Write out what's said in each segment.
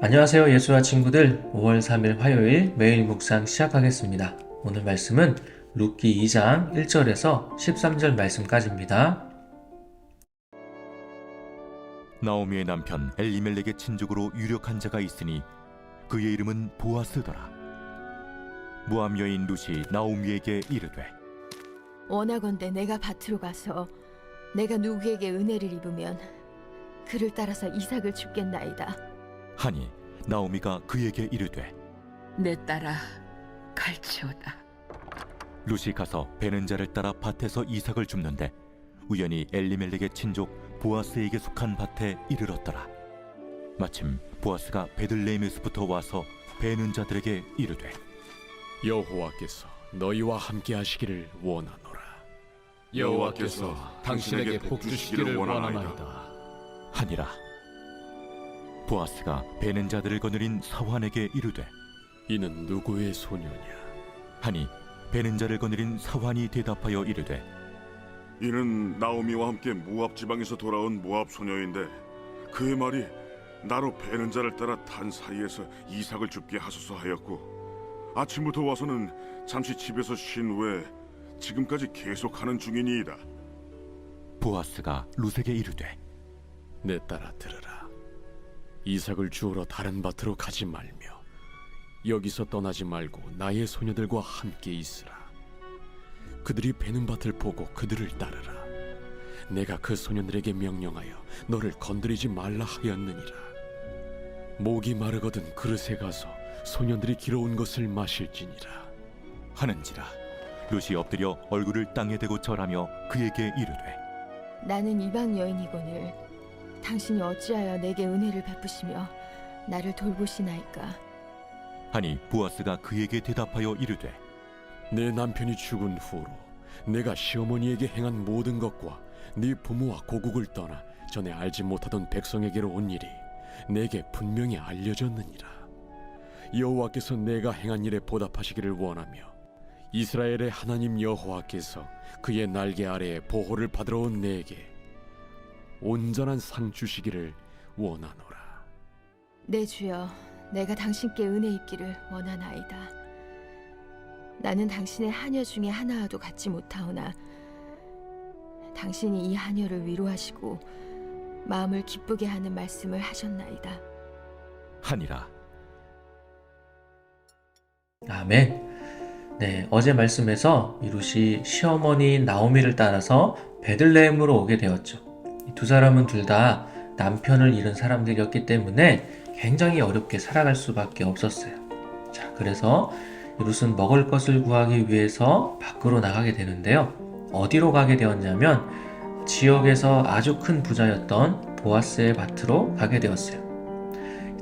안녕하세요. 예수와 친구들. 5월 3일 화요일 매일 묵상 시작하겠습니다. 오늘 말씀은 룻기 2장 1절에서 13절 말씀까지입니다. 나오미의 남편 엘리멜렉의 친족으로 유력한 자가 있으니 그의 이름은 보아스더라. 모압 여인 룻이 나오미에게 이르되 원하건대 내가 밭으로 가서 내가 누구에게 은혜를 입으면 그를 따라서 이삭을 줍겠나이다. 하니 나오미가 그에게 이르되 내 딸아 갈치오다. 룻이 가서 베는 자를 따라 밭에서 이삭을 줍는데 우연히 엘리멜렉의 친족 보아스에게 속한 밭에 이르렀더라. 마침 보아스가 베들레헴에서부터 와서 베는 자들에게 이르되 여호와께서 너희와 함께 하시기를 원하노라. 여호와께서 당신에게 복 주시기를 원하나이다. 하니라. 보아스가 베는 자들을 거느린 사환에게 이르되 이는 누구의 소녀냐? 하니 베는 자를 거느린 사환이 대답하여 이르되 이는 나오미와 함께 모압 지방에서 돌아온 모압 소녀인데 그의 말이 나로 베는 자를 따라 단 사이에서 이삭을 줍게 하소서 하였고 아침부터 와서는 잠시 집에서 쉰 후에 지금까지 계속하는 중이니이다. 보아스가 룻에게 이르되 내 딸아 들으라. 이삭을 주우러 다른 밭으로 가지 말며 여기서 떠나지 말고 나의 소녀들과 함께 있으라. 그들이 베는 밭을 보고 그들을 따르라. 내가 그 소년들에게 명령하여 너를 건드리지 말라 하였느니라. 목이 마르거든 그릇에 가서 소년들이 길어온 것을 마실지니라. 하는지라. 룻이 엎드려 얼굴을 땅에 대고 절하며 그에게 이르되 나는 이방 여인이거늘 당신이 어찌하여 내게 은혜를 베푸시며 나를 돌보시나이까. 하니 보아스가 그에게 대답하여 이르되 내 남편이 죽은 후로 내가 시어머니에게 행한 모든 것과 네 부모와 고국을 떠나 전에 알지 못하던 백성에게로 온 일이 내게 분명히 알려졌느니라. 여호와께서 내가 행한 일에 보답하시기를 원하며 이스라엘의 하나님 여호와께서 그의 날개 아래에 보호를 받으러 온 내게 온전한 상 주시기를 원하노라. 내 주여, 내가 당신께 은혜 입기를 원하나이다. 나는 당신의 하녀 중에 하나와도 같지 못하오나 당신이 이 하녀를 위로하시고 마음을 기쁘게 하는 말씀을 하셨나이다. 하니라. 아멘. 네, 어제 말씀에서 이 룻이 시어머니 나오미를 따라서 베들레헴으로 오게 되었죠. 이 두 사람은 둘 다 남편을 잃은 사람들이었기 때문에 굉장히 어렵게 살아갈 수밖에 없었어요. 자, 그래서 룻은 먹을 것을 구하기 위해서 밖으로 나가게 되는데요. 어디로 가게 되었냐면 지역에서 아주 큰 부자였던 보아스의 밭으로 가게 되었어요.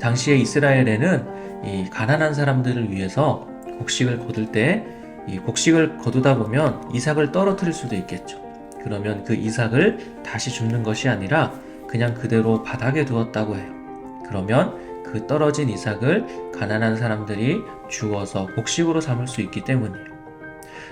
당시에 이스라엘에는 이 가난한 사람들을 위해서 곡식을 거둘 때 이 곡식을 거두다 보면 이삭을 떨어뜨릴 수도 있겠죠. 그러면 그 이삭을 다시 줍는 것이 아니라 그냥 그대로 바닥에 두었다고 해요. 그러면 그 떨어진 이삭을 가난한 사람들이 주워서 곡식으로 삼을 수 있기 때문이에요.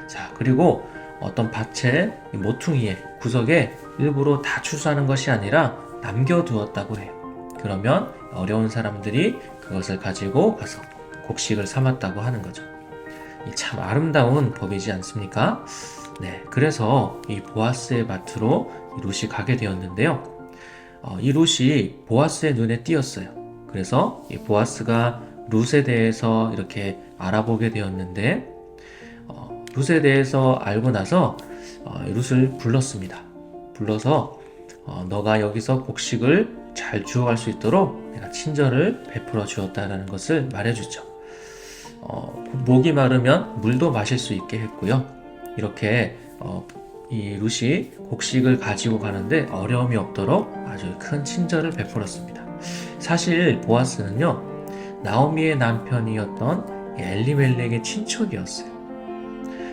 자, 그리고 어떤 밭의 모퉁이에 구석에 일부러 다 추수하는 것이 아니라 남겨두었다고 해요. 그러면 어려운 사람들이 그것을 가지고 가서 곡식을 삼았다고 하는 거죠. 참 아름다운 법이지 않습니까? 네, 그래서 이 보아스의 밭으로 이 룻이 가게 되었는데요. 이 룻이 보아스의 눈에 띄었어요. 그래서 이 보아스가 룻에 대해서 이렇게 알아보게 되었는데 룻에 대해서 알고 나서 룻을 불렀습니다. 불러서 너가 여기서 곡식을 잘 주워갈 수 있도록 내가 친절을 베풀어 주었다는 것을 말해주죠. 목이 마르면 물도 마실 수 있게 했고요. 이렇게 이 룻이 곡식을 가지고 가는데 어려움이 없도록 아주 큰 친절을 베풀었습니다. 사실 보아스는요, 나오미의 남편이었던 엘리멜렉의 친척이었어요.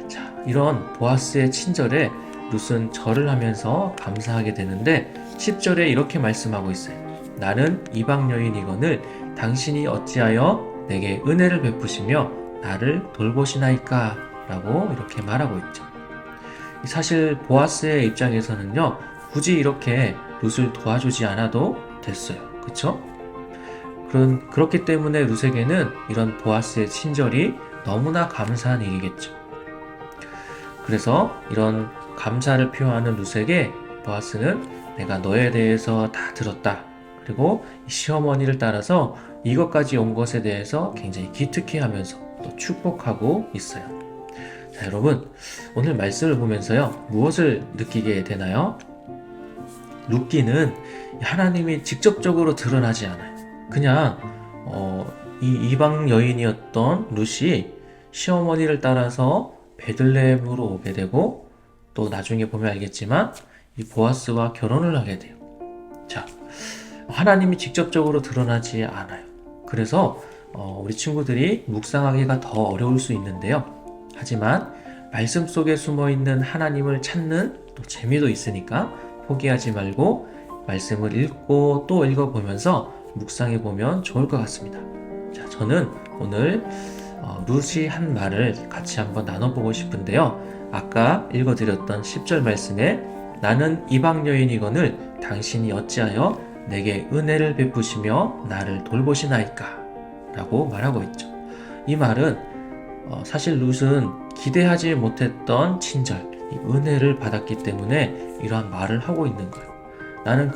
자, 이런 보아스의 친절에 룻은 절을 하면서 감사하게 되는데 10절에 이렇게 말씀하고 있어요. 나는 이방 여인이거늘 당신이 어찌하여 내게 은혜를 베푸시며 나를 돌보시나이까 라고 이렇게 말하고 있죠. 사실 보아스의 입장에서는요, 굳이 이렇게 룻을 도와주지 않아도 됐어요. 그쵸? 그렇기 때문에 룻에게는 이런 보아스의 친절이 너무나 감사한 일이겠죠. 그래서 이런 감사를 표하는 룻에게 보아스는 내가 너에 대해서 다 들었다. 그리고 시어머니를 따라서 이것까지 온 것에 대해서 굉장히 기특해하면서 또 축복하고 있어요. 자, 여러분, 오늘 말씀을 보면서요, 무엇을 느끼게 되나요? 룻기는 하나님이 직접적으로 드러나지 않아요. 그냥 이 이방 여인이었던 룻이 시어머니를 따라서 베들레헴으로 오게 되고 또 나중에 보면 알겠지만 이 보아스와 결혼을 하게 돼요. 자, 하나님이 직접적으로 드러나지 않아요. 그래서 우리 친구들이 묵상하기가 더 어려울 수 있는데요. 하지만 말씀 속에 숨어있는 하나님을 찾는 또 재미도 있으니까 포기하지 말고 말씀을 읽고 또 읽어보면서 묵상해보면 좋을 것 같습니다. 자, 저는 오늘 룻이 한 말을 같이 한번 나눠보고 싶은데요. 아까 읽어드렸던 10절 말씀에 나는 이방 여인이거늘 당신이 어찌하여 내게 은혜를 베푸시며 나를 돌보시나이까 라고 말하고 있죠. 이 말은 사실 룻은 기대하지 못했던 친절, 이 은혜를 받았기 때문에 이러한 말을 하고 있는 거예요. 나는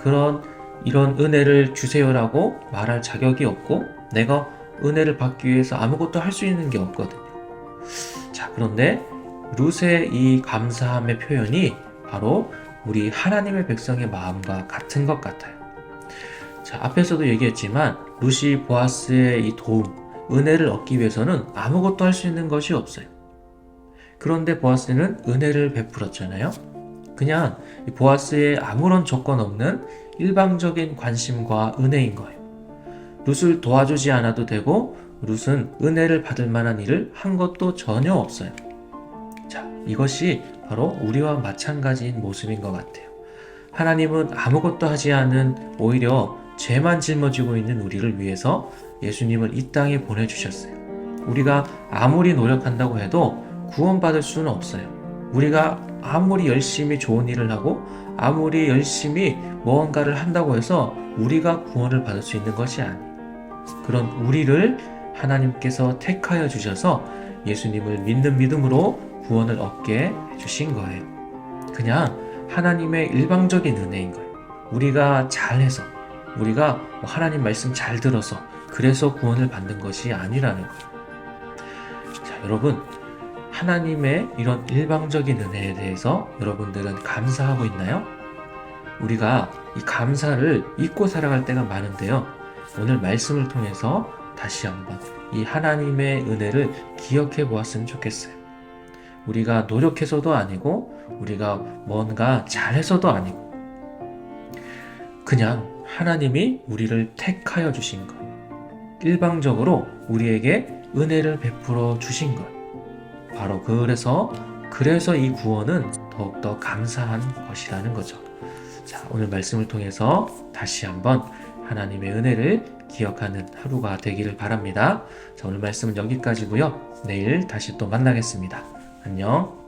이런 은혜를 주세요라고 말할 자격이 없고 내가 은혜를 받기 위해서 아무것도 할 수 있는 게 없거든요. 자, 그런데 룻의 이 감사함의 표현이 바로 우리 하나님의 백성의 마음과 같은 것 같아요. 자, 앞에서도 얘기했지만 룻이 보아스의 이 도움, 은혜를 얻기 위해서는 아무것도 할 수 있는 것이 없어요. 그런데 보아스는 은혜를 베풀었잖아요. 그냥 보아스의 아무런 조건 없는 일방적인 관심과 은혜인 거예요. 룻을 도와주지 않아도 되고 룻은 은혜를 받을 만한 일을 한 것도 전혀 없어요. 자, 이것이 바로 우리와 마찬가지인 모습인 것 같아요. 하나님은 아무것도 하지 않은 오히려 죄만 짊어지고 있는 우리를 위해서 예수님을 이 땅에 보내주셨어요. 우리가 아무리 노력한다고 해도 구원받을 수는 없어요. 우리가 아무리 열심히 좋은 일을 하고 아무리 열심히 무언가를 한다고 해서 우리가 구원을 받을 수 있는 것이 아니에요. 그런 우리를 하나님께서 택하여 주셔서 예수님을 믿는 믿음으로 구원을 얻게 해주신 거예요. 그냥 하나님의 일방적인 은혜인 거예요. 우리가 잘해서, 우리가 하나님 말씀 잘 들어서 그래서 구원을 받는 것이 아니라는 거예요. 자, 여러분, 하나님의 이런 일방적인 은혜에 대해서 여러분들은 감사하고 있나요? 우리가 이 감사를 잊고 살아갈 때가 많은데요. 오늘 말씀을 통해서 다시 한번 이 하나님의 은혜를 기억해 보았으면 좋겠어요. 우리가 노력해서도 아니고 우리가 뭔가 잘해서도 아니고 그냥 하나님이 우리를 택하여 주신 것, 일방적으로 우리에게 은혜를 베풀어 주신 것. 바로 그래서 이 구원은 더욱더 감사한 것이라는 거죠. 자, 오늘 말씀을 통해서 다시 한번 하나님의 은혜를 기억하는 하루가 되기를 바랍니다. 자, 오늘 말씀은 여기까지고요. 내일 다시 또 만나겠습니다. 안녕.